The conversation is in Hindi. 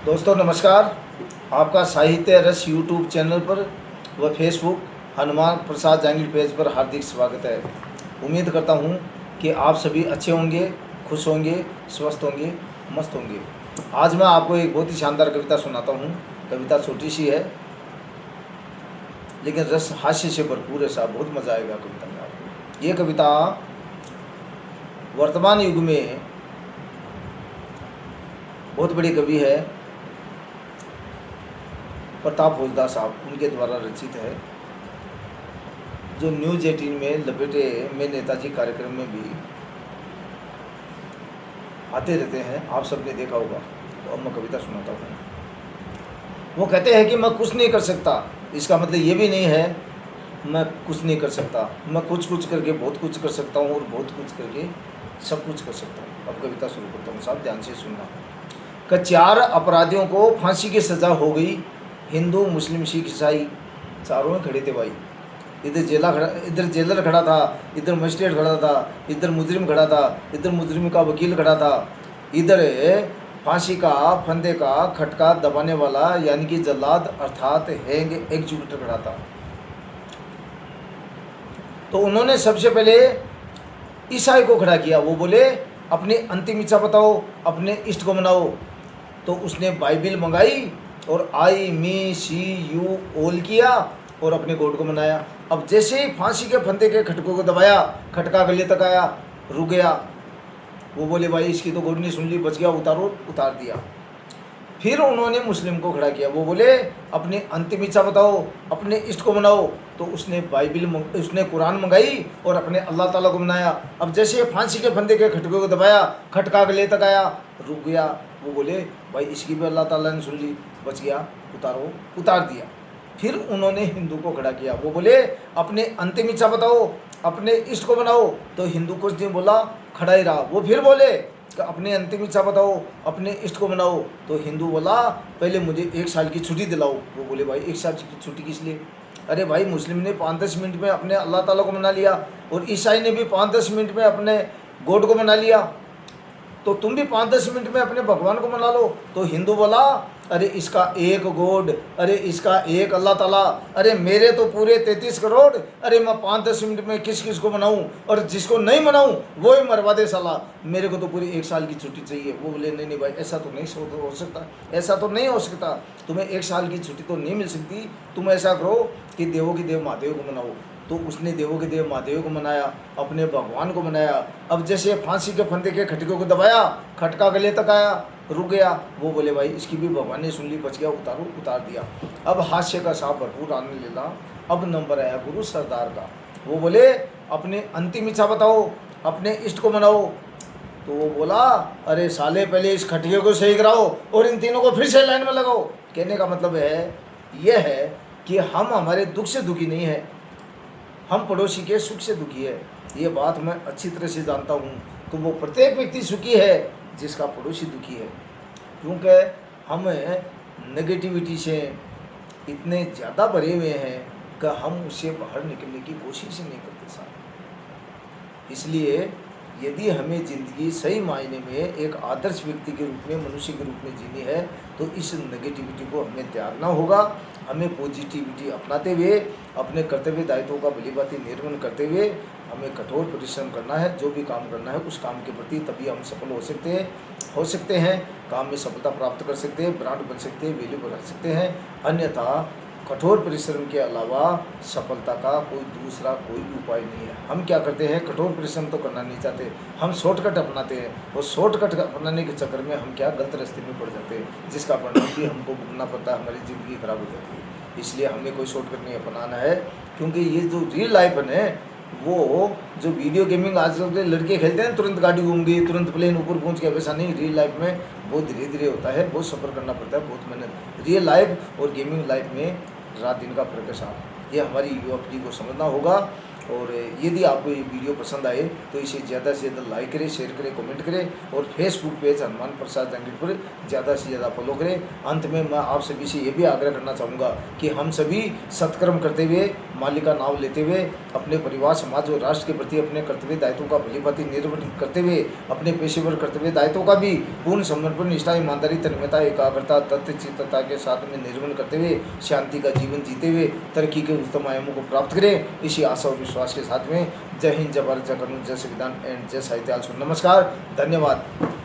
दोस्तों नमस्कार। आपका साहित्य रस यूट्यूब चैनल पर व फेसबुक हनुमान प्रसाद जांगिड़ पेज पर हार्दिक स्वागत है। उम्मीद करता हूँ कि आप सभी अच्छे होंगे, खुश होंगे, स्वस्थ होंगे, मस्त होंगे। आज मैं आपको एक बहुत ही शानदार कविता सुनाता हूँ। कविता छोटी सी है लेकिन रस हास्य से भरपूर है साहब, बहुत मज़ा आएगा कविता में आपको। ये कविता वर्तमान युग में बहुत बड़े कवि है प्रताप पोद्दार साहब, उनके द्वारा रचित है, जो न्यूज़ 18 में लपेटे में नेताजी कार्यक्रम में भी आते रहते हैं। आप सबने देखा होगा। तो अब मैं कविता सुनाता हूँ। वो कहते हैं कि मैं कुछ नहीं कर सकता, इसका मतलब ये भी नहीं है मैं कुछ नहीं कर सकता। मैं कुछ करके बहुत कुछ कर सकता हूँ और बहुत कुछ करके सब कुछ कर सकता हूँ। अब कविता शुरू करता हूँ साहब, ध्यान से सुनना। कि 4 अपराधियों को फांसी की सज़ा हो गई। हिंदू, मुस्लिम, सिख, ईसाई चारों में खड़े थे भाई। इधर जेलर खड़ा था, इधर मजिस्ट्रेट खड़ा था, इधर मुजरिम खड़ा था, इधर मुजरिम का वकील खड़ा था, इधर फांसी का फंदे का खटका दबाने वाला यानी कि जल्लाद अर्थात हैंग एग्जीक्यूटर खड़ा था। तो उन्होंने सबसे पहले ईसाई को खड़ा किया। वो बोले अपनी अंतिम इच्छा बताओ, अपने इष्ट को मनाओ। तो उसने बाइबिल मंगाई और IMCU ओल किया और अपने गॉड को मनाया। अब जैसे ही फांसी के फंदे के खटकों को दबाया, खटका गले तक आया, रुक गया। वो बोले भाई इसकी तो गॉड नहीं सुन ली, बच गया, उतारो, उतार दिया। फिर उन्होंने मुस्लिम को खड़ा किया। वो बोले अपनी अंतिम इच्छा बताओ, अपने इष्ट को मनाओ। तो उसने उसने कुरान मंगाई और अपने अल्लाह ताला को मनाया। अब जैसे फांसी के फंदे के खटकों को दबाया, खटका गले तक आया, रुक गया। वो बोले भाई इसकी भी अल्लाह ताला ने सुन ली, बच गया, उतारो, उतार दिया। फिर उन्होंने हिंदू को खड़ा किया। वो बोले अपने अंतिम इच्छा बताओ, अपने इष्ट को मनाओ। तो हिंदू कुछ नहीं बोला, खड़ा ही रहा। वो फिर बोले कि अपने अंतिम इच्छा बताओ, अपने इष्ट को मनाओ। तो हिंदू बोला पहले मुझे 1 साल की छुट्टी दिलाओ। वो बोले भाई 1 साल की छुट्टी किस लिए? अरे भाई मुस्लिम ने 5-10 मिनट में अपने अल्लाह ताला को मना लिया और ईसाई ने भी 5-10 मिनट में अपने गॉड को मना लिया, तो तुम भी 5-10 मिनट में अपने भगवान को मना लो। तो हिंदू बोला अरे इसका एक गॉड, अरे इसका एक अल्लाह ताला, अरे मेरे तो पूरे 33 करोड़, अरे मैं 5-10 मिनट में किस किस को मनाऊं और जिसको नहीं मनाऊं वो ही मरवा दे साला, मेरे को तो पूरी 1 साल की छुट्टी चाहिए। वो बोले नहीं भाई ऐसा तो नहीं हो सकता, ऐसा तो नहीं हो सकता, तुम्हें 1 साल की छुट्टी तो नहीं मिल सकती। तुम ऐसा करो कि देवों की देव महादेव को मनाओ। तो उसने देवों के देव महादेव को मनाया, अपने भगवान को मनाया। अब जैसे फांसी के फंदे के खटकों को दबाया, खटका गले तक आया, रुक गया। वो बोले भाई इसकी भी भगवान ने सुन ली, बच गया, उतारो, उतार दिया। अब हास्य का साहब भरपूर आने लेना। अब नंबर आया गुरु सरदार का। वो बोले अपने अंतिम इच्छा बताओ, अपने इष्ट को मनाओ। तो वो बोला अरे साले पहले इस खटिए को सही कराओ और इन तीनों को फिर से लाइन में लगाओ। कहने का मतलब यह है कि हम हमारे दुख से दुखी नहीं है, हम पड़ोसी के सुख से दुखी है। ये बात मैं अच्छी तरह से जानता हूँ कि वो प्रत्येक व्यक्ति सुखी है जिसका पड़ोसी दुखी है। क्योंकि हम नेगेटिविटी से इतने ज़्यादा भरे हुए हैं कि हम उससे बाहर निकलने की कोशिश ही नहीं करते साहब। इसलिए यदि हमें ज़िंदगी सही मायने में एक आदर्श व्यक्ति के रूप में, मनुष्य के रूप में जीनी है, तो इस नेगेटिविटी को हमें त्यागना होगा। हमें पॉजिटिविटी अपनाते हुए, अपने कर्तव्य दायित्वों का भलीभांति निर्वहन करते हुए हमें कठोर परिश्रम करना है। जो भी काम करना है उस काम के प्रति, तभी हम सफल हो सकते हैं, काम में सफलता प्राप्त कर सकते हैं, ब्रांड बन सकते हैं, वैल्यू बढ़ा सकते हैं। अन्यथा कठोर परिश्रम के अलावा सफलता का कोई भी उपाय नहीं है। हम क्या करते हैं, कठोर परिश्रम तो करना नहीं चाहते, हम शॉर्टकट अपनाते हैं और शॉर्टकट अपनाने के चक्कर में हम क्या गलत रास्ते में पड़ जाते हैं, जिसका परिणाम भी हमको भुगतना पड़ता है, हमारी ज़िंदगी खराब हो जाती है। इसलिए हमें कोई शॉर्टकट नहीं अपनाना है, क्योंकि ये जो रियल लाइफ है, वो जो वीडियो गेमिंग आजकल के लड़के खेलते हैं, तुरंत गाड़ी घूम गई, तुरंत प्लेन ऊपर पहुंच गया, वैसा नहीं। रियल लाइफ में बहुत धीरे धीरे होता है, बहुत सफ़र करना पड़ता है, बहुत मेहनत। रियल लाइफ और गेमिंग लाइफ में रात दिन का फर्क है साहब। ये हमारी युवा पीढ़ी को समझना होगा और यदि आपको ये वीडियो पसंद आए तो इसे ज़्यादा से ज़्यादा लाइक करें, शेयर करें, कमेंट करें और फेसबुक पेज हनुमान प्रसाद जंगीर पर ज़्यादा से ज़्यादा फॉलो करें। अंत में मैं आप सभी से ये भी आग्रह करना चाहूँगा कि हम सभी सत्कर्म करते हुए, मालिक का नाम लेते हुए, अपने परिवार, समाज और राष्ट्र के प्रति अपने कर्तव्य दायित्वों का भलीभांति निर्वहन करते हुए, अपने पेशेवर कर्तव्य दायित्वों का भी पूर्ण समर्पण, निष्ठा, ईमानदारी, तन्मयता, एकाग्रता, तथ्यचित्तता के साथ में निर्वहन करते हुए, शांति का जीवन जीते हुए तरक्की के उत्तम आयामों को प्राप्त करें। इसी आशा और विश्वास के साथ में जय हिंद, जय भारत, जय कानून, जय संविधान एंड जय साहित्य। नमस्कार, धन्यवाद।